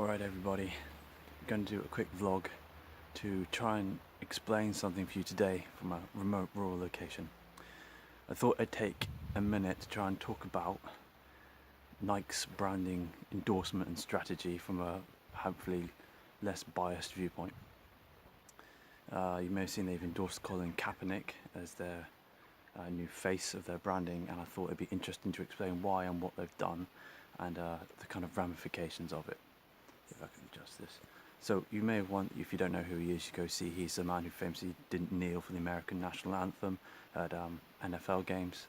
Alright everybody, I'm going to do a quick vlog to try and explain something for you today from a remote rural location. I thought I'd take a minute to try and talk about Nike's branding endorsement and strategy from a hopefully less biased viewpoint. You may have seen they've endorsed Colin Kaepernick as their new face of their branding, and I thought it'd be interesting to explain why and what they've done and the kind of ramifications of it. If I can adjust this. So you may have if you don't know who he is, you go see he's the man who famously didn't kneel for the American national anthem at NFL games.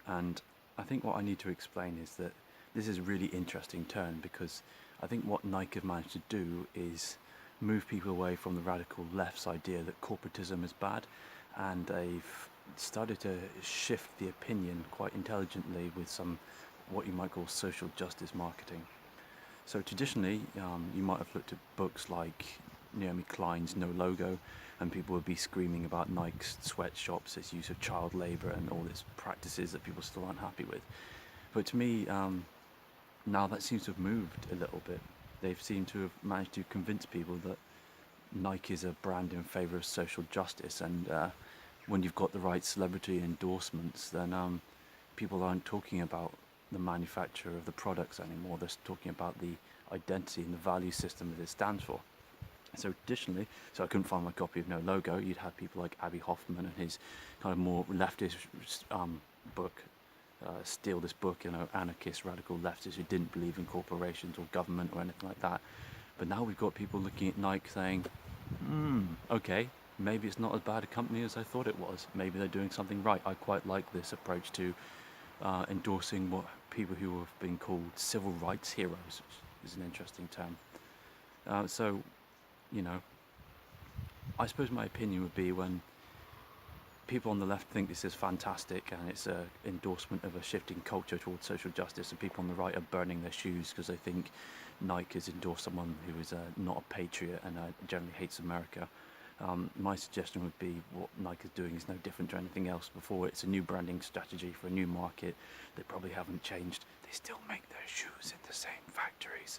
And I think what I need to explain is that this is a really interesting turn, because I think what Nike have managed to do is move people away from the radical left's idea that corporatism is bad, and they've started to shift the opinion quite intelligently with some what you might call social justice marketing. So traditionally, you might have looked at books like Naomi Klein's No Logo, and people would be screaming about Nike's sweatshops, its use of child labour and all its practices that people still aren't happy with. But to me, now that seems to have moved a little bit. They've seemed to have managed to convince people that Nike is a brand in favour of social justice, and when you've got the right celebrity endorsements, then people aren't talking about the manufacturer of the products anymore. They're talking about the identity and the value system that it stands for. So traditionally, so I couldn't find my copy of No Logo, you'd have people like Abbie Hoffman and his kind of more leftist book, Steal This Book, anarchist, radical leftists who didn't believe in corporations or government or anything like that. But now we've got people looking at Nike saying, okay, maybe it's not as bad a company as I thought it was. Maybe they're doing something right. I quite like this approach to endorsing what people who have been called civil rights heroes, which is an interesting term. So, I suppose my opinion would be, when people on the left think this is fantastic and it's an endorsement of a shifting culture towards social justice, and people on the right are burning their shoes because they think Nike has endorsed someone who is not a patriot and generally hates America. My suggestion would be what Nike is doing is no different to anything else before. It's a new branding strategy for a new market. They probably haven't changed. They still make their shoes in the same factories.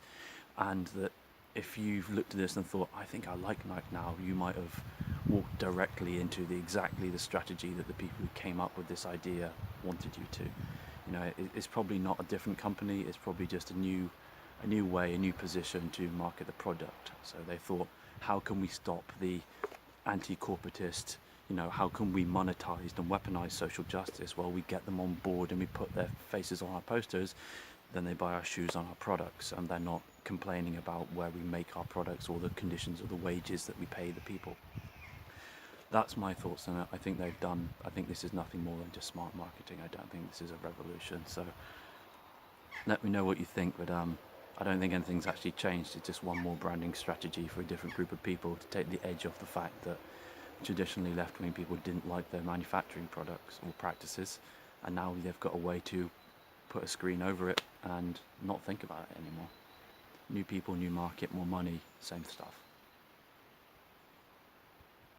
And that if you've looked at this and thought, I think I like Nike now, you might have walked directly into exactly the strategy that the people who came up with this idea wanted you to. It's probably not a different company. It's probably just a new way, a new position to market the product. So they thought, how can we stop the anti-corporatist, how can we monetize and weaponize social justice? Well, we get them on board and we put their faces on our posters, then they buy our shoes on our products, and they're not complaining about where we make our products or the conditions of the wages that we pay the people. That's my thoughts on it. I think this is nothing more than just smart marketing. I don't think this is a revolution. So let me know what you think, but I don't think anything's actually changed. It's just one more branding strategy for a different group of people to take the edge off the fact that traditionally left-wing people didn't like their manufacturing products or practices, and now they've got a way to put a screen over it and not think about it anymore. New people, new market, more money, same stuff.